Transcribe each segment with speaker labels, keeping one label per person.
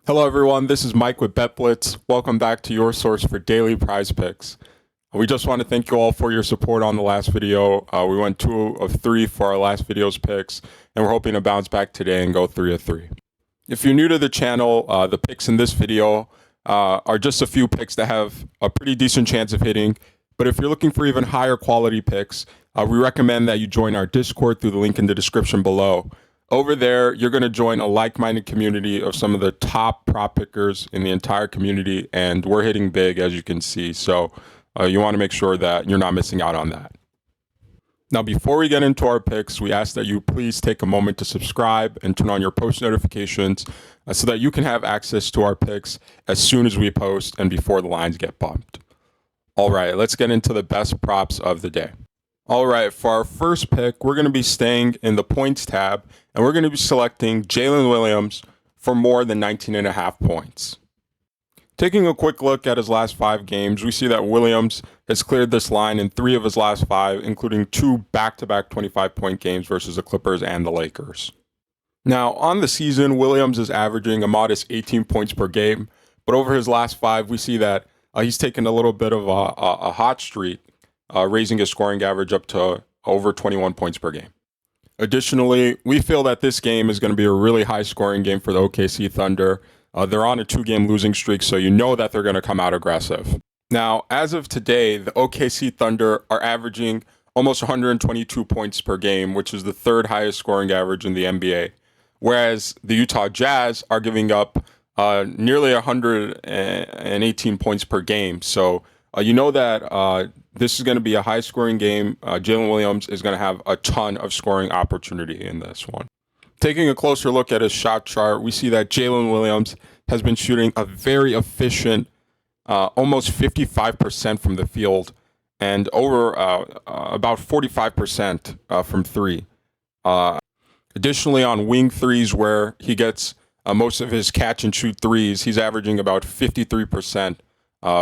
Speaker 1: Hello everyone, this is Mike with BetBlitz. Welcome back to your source for daily prize picks. We just want to thank you all for your support on the last video. We went 2 of 3 for our last video's picks, and we're hoping to bounce back today and go 3 of 3. If you're new to the channel, the picks in this video are just a few picks that have a pretty decent chance of hitting. But if you're looking for even higher quality picks, we recommend that you join our Discord through the link in the description below. Over there, you're going to join a like-minded community of some of the top prop pickers in the entire community, and we're hitting big, as you can see. So you want to make sure that you're not missing out on that. Now, before we get into our picks, we ask that you please take a moment to subscribe and turn on your post notifications so that you can have access to our picks as soon as we post and before the lines get bumped. All right, let's get into the best props of the day. All right, for our first pick, we're going to be staying in the points tab, and we're going to be selecting Jaylen Williams for more than 19.5 points. Taking a quick look at his last 5 games, we see that Williams has cleared this line in 3 of his last 5, including 2 back-to-back 25-point games versus the Clippers and the Lakers. Now, on the season, Williams is averaging a modest 18 points per game, but over his last 5, we see that he's taken a little bit of a hot streak, raising his scoring average up to over 21 points per game. Additionally, we feel that this game is going to be a really high scoring game for the OKC Thunder. They're on a 2-game losing streak, so you know that they're going to come out aggressive. Now, as of today, the OKC Thunder are averaging almost 122 points per game, which is the 3rd highest scoring average in the NBA, whereas the Utah Jazz are giving up nearly 118 points per game. So you know that this is going to be a high-scoring game. Jaylen Williams is going to have a ton of scoring opportunity in this one. Taking a closer look at his shot chart, we see that Jaylen Williams has been shooting a very efficient, almost 55% from the field, and over about 45% from 3. Additionally, on wing threes, where he gets most of his catch-and-shoot threes, he's averaging about 53%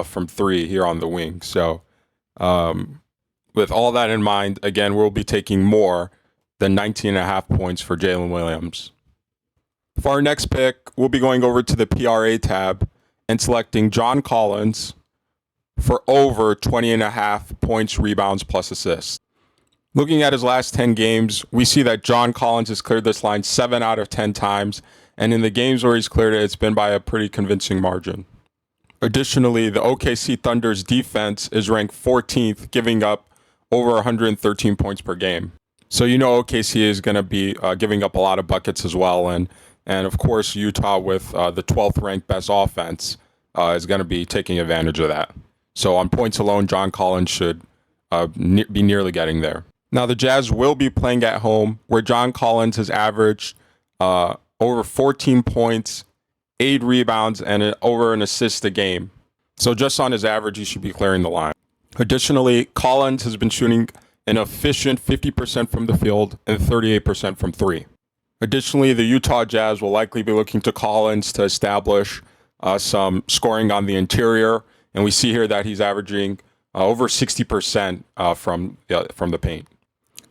Speaker 1: from 3 here on the wing. So with all that in mind, again, we'll be taking more than 19.5 points for Jaylen Williams. For our next pick, we'll be going over to the PRA tab and selecting John Collins for over 20.5 points, rebounds, plus assists. Looking at his last 10 games, we see that John Collins has cleared this line 7 out of 10 times, and in the games where he's cleared it, it's been by a pretty convincing margin. Additionally, the OKC Thunder's defense is ranked 14th, giving up over 113 points per game. So you know OKC is going to be giving up a lot of buckets as well. And of course, Utah with the 12th ranked best offense is going to be taking advantage of that. So on points alone, John Collins should be nearly getting there. Now, the Jazz will be playing at home, where John Collins has averaged over 14 points, 8 rebounds, and over an assist a game. So just on his average, he should be clearing the line. Additionally, Collins has been shooting an efficient 50% from the field and 38% from 3. Additionally, the Utah Jazz will likely be looking to Collins to establish some scoring on the interior. And we see here that he's averaging over 60% from the paint.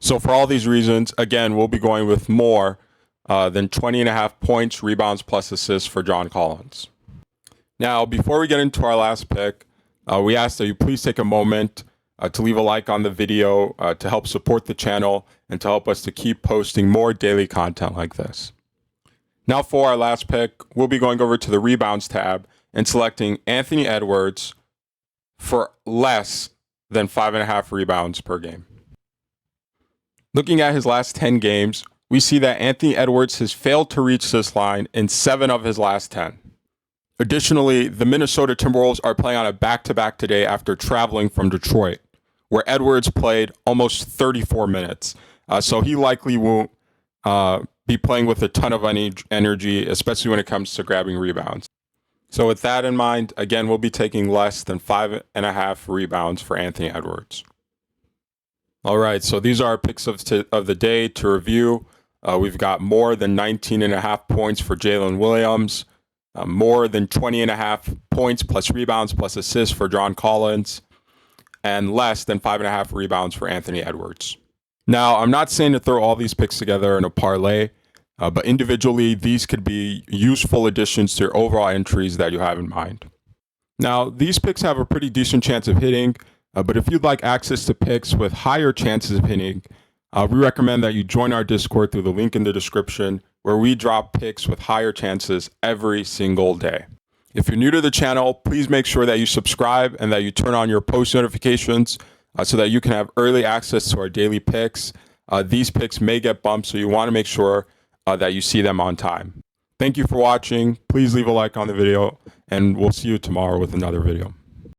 Speaker 1: So for all these reasons, again, we'll be going with more than 20.5 points, rebounds, plus assists for John Collins. Now, before we get into our last pick, we ask that you please take a moment to leave a like on the video to help support the channel and to help us to keep posting more daily content like this. Now for our last pick, we'll be going over to the rebounds tab and selecting Anthony Edwards for less than 5.5 rebounds per game. Looking at his last 10 games, we see that Anthony Edwards has failed to reach this line in 7 of his last 10. Additionally, the Minnesota Timberwolves are playing on a back-to-back today after traveling from Detroit, where Edwards played almost 34 minutes. So he likely won't be playing with a ton of energy, especially when it comes to grabbing rebounds. So with that in mind, again, we'll be taking less than 5.5 rebounds for Anthony Edwards. All right, so these are our picks of the day to review. We've got more than 19.5 points for Jaylen Williams, more than 20.5 points plus rebounds plus assists for John Collins, and less than 5.5 rebounds for Anthony Edwards. Now, I'm not saying to throw all these picks together in a parlay. But individually, these could be useful additions to your overall entries that you have in mind. Now, these picks have a pretty decent chance of hitting, but if you'd like access to picks with higher chances of hitting, we recommend that you join our Discord through the link in the description, where we drop picks with higher chances every single day. If you're new to the channel, please make sure that you subscribe and that you turn on your post notifications so that you can have early access to our daily picks. These picks may get bumped, so you want to make sure that you see them on time. Thank you for watching. Please leave a like on the video, and we'll see you tomorrow with another video.